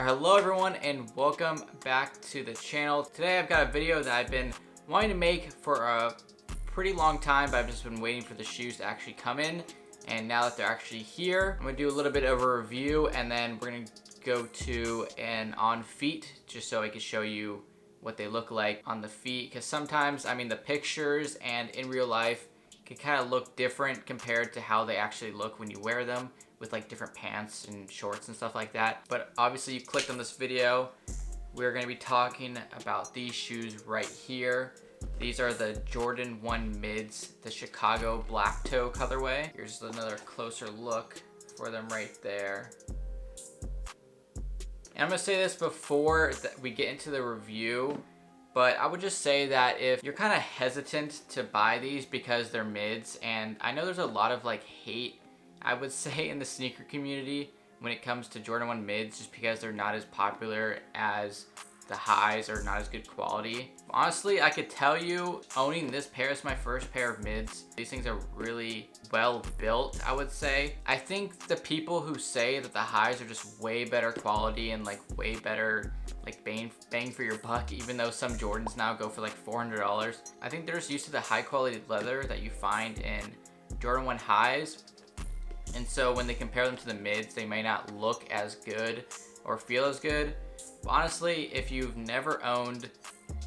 Hello everyone and welcome back to the channel. Today I've got a video that I've been wanting to make for a pretty long time, but I've just been waiting for the shoes to actually come in. And now that they're actually here, I'm gonna do a little bit of a review and then we're gonna go to an on feet just so I can show you what they look like on the feet. Because sometimes, the pictures and in real life can kind of look different compared to how they actually look when you wear them with like different pants and shorts and stuff like that. But obviously you clicked on this video, we're gonna be talking about these shoes right here. These are the Jordan 1 Mids, the Chicago black toe colorway. Here's another closer look for them right there. And I'm gonna say this before we get into the review, but I would just say that if you're kind of hesitant to buy these because they're mids, and I know there's a lot of like hate, I would say, in the sneaker community when it comes to Jordan 1 Mids, just because they're not as popular as the highs or not as good quality. Honestly, I could tell you, owning this pair is my first pair of mids. These things are really well built, I would say. I think the people who say that the highs are just way better quality and like way better like bang for your buck, even though some Jordans now go for like $400, I think they're just used to the high quality leather that you find in Jordan 1 highs. And so when they compare them to the mids, they may not look as good or feel as good. But honestly, if you've never owned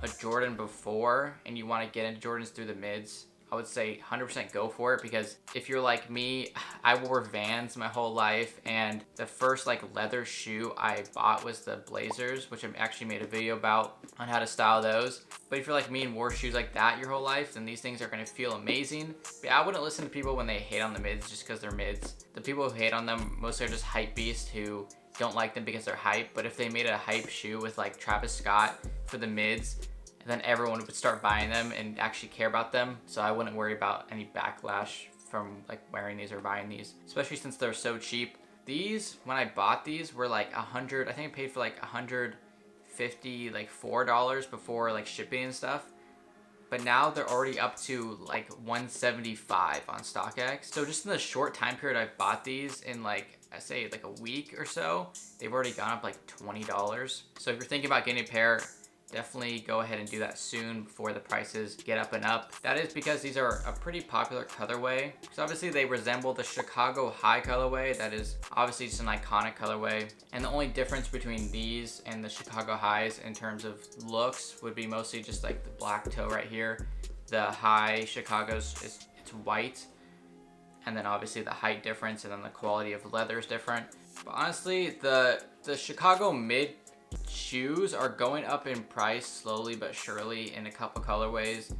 a Jordan before and you want to get into Jordans through the mids, I would say 100% go for it, because if you're like me, I wore Vans my whole life, and the first like leather shoe I bought was the Blazers, which I've actually made a video about on how to style those. But if you're like me and wore shoes like that your whole life, then these things are going to feel amazing. But I wouldn't listen to people when they hate on the mids just because they're mids. The people who hate on them mostly are just hype beasts who don't like them because they're hype. But if they made a hype shoe with like Travis Scott for the mids, then everyone would start buying them and actually care about them. So I wouldn't worry about any backlash from like wearing these or buying these, especially since they're so cheap. These, when I bought these, were like 100, I think I paid for like 150, like $4 before like shipping and stuff. But now they're already up to like 175 on StockX. So just in the short time period I bought these, in like, I say like a week or so, they've already gone up like $20. So if you're thinking about getting a pair, definitely go ahead and do that soon before the prices get up and up. That is because these are a pretty popular colorway. So obviously they resemble the Chicago High colorway. That is obviously just an iconic colorway. And the only difference between these and the Chicago Highs in terms of looks would be mostly just like the black toe right here. The high Chicago's it's white. And then obviously the height difference, and then the quality of leather is different. But honestly, the Chicago Mid shoes are going up in price slowly but surely in a couple colorways,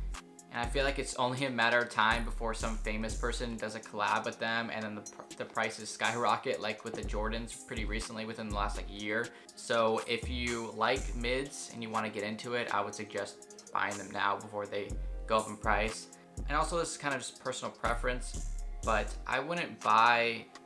and I feel like it's only a matter of time before some famous person does a collab with them and then the prices skyrocket, like with the Jordans pretty recently within the last like year. So if you like mids and you want to get into it, I would suggest buying them now before they go up in price. And also, this is kind of just personal preference, but I wouldn't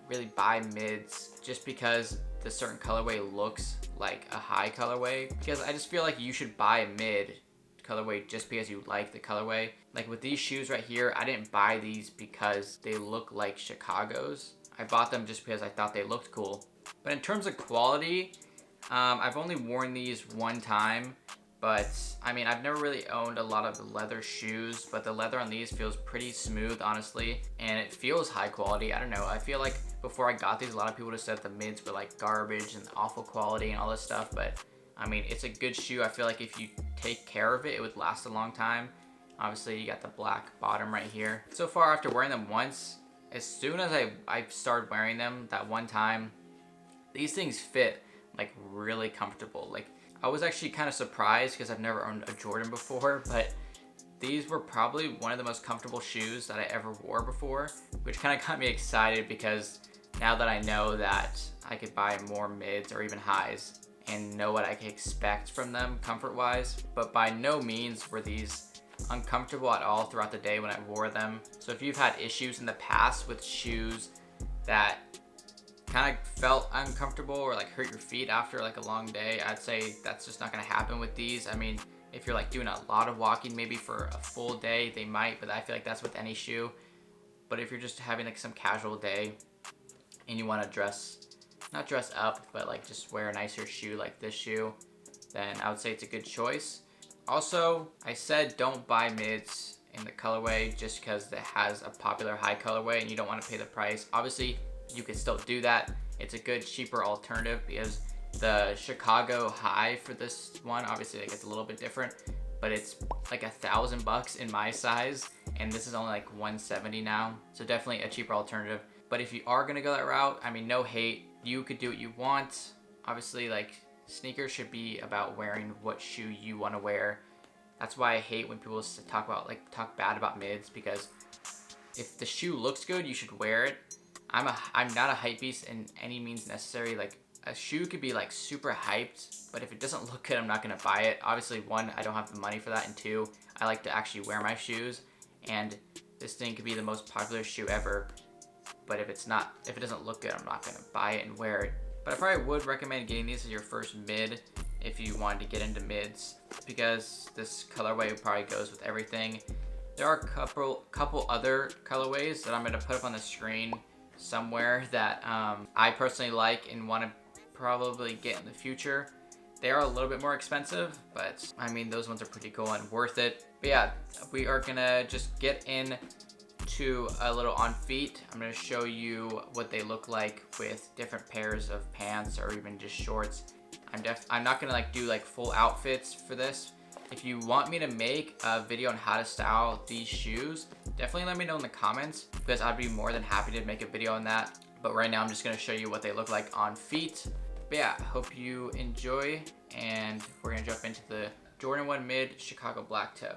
really buy mids just because the certain colorway looks like a high colorway, because I just feel like you should buy a mid colorway just because you like the colorway. Like with these shoes right here, I didn't buy these because they look like Chicago's. I bought them just because I thought they looked cool. But in terms of quality, I've only worn these one time, but I've never really owned a lot of leather shoes, but the leather on these feels pretty smooth, honestly, and it feels high quality. I don't know, I feel like before I got these, a lot of people would have said the mids were like garbage and awful quality and all this stuff, but it's a good shoe. I feel like if you take care of it, it would last a long time. Obviously, you got the black bottom right here. So far, after wearing them once, as soon as I started wearing them that one time, these things fit like really comfortable. Like, I was actually kind of surprised because I've never owned a Jordan before, but these were probably one of the most comfortable shoes that I ever wore before, which kind of got me excited because now that I know that I could buy more mids or even highs and know what I can expect from them comfort-wise. But by no means were these uncomfortable at all throughout the day when I wore them. So if you've had issues in the past with shoes that kind of felt uncomfortable or like hurt your feet after like a long day, I'd say that's just not going to happen with these. If you're like doing a lot of walking, maybe for a full day, they might, but I feel like that's with any shoe. But if you're just having like some casual day and you want to dress not dress up, but like just wear a nicer shoe like this shoe, then I would say it's a good choice. Also, I said don't buy mids in the colorway just because it has a popular high colorway and you don't want to pay the price. Obviously, you could still do that. It's a good, cheaper alternative because the Chicago high for this one, obviously like it's a little bit different, but it's like $1,000 in my size, and this is only like 170 now. So definitely a cheaper alternative. But if you are gonna go that route, I mean, no hate. You could do what you want. Obviously, like sneakers should be about wearing what shoe you want to wear. That's why I hate when people talk bad about mids, because if the shoe looks good, you should wear it. I'm not a hype beast in any means necessary. Like a shoe could be like super hyped, but if it doesn't look good, I'm not gonna buy it. Obviously, one, I don't have the money for that, and two, I like to actually wear my shoes. And this thing could be the most popular shoe ever, but if it doesn't look good, I'm not gonna buy it and wear it. But I probably would recommend getting these as your first mid if you wanted to get into mids, because this colorway probably goes with everything. There are a couple other colorways that I'm gonna put up on the screen somewhere that I personally like and want to probably get in the future. They are a little bit more expensive, but I mean, those ones are pretty cool and worth it. But yeah, we are gonna just get in to a little on feet. I'm gonna show you what they look like with different pairs of pants or even just shorts. I'm not gonna like do like full outfits for this. If you want me to make a video on how to style these shoes, definitely let me know in the comments, because I'd be more than happy to make a video on that. But right now I'm just gonna show you what they look like on feet. But yeah, hope you enjoy, and we're gonna jump into the Jordan 1 Mid Chicago Black Toe.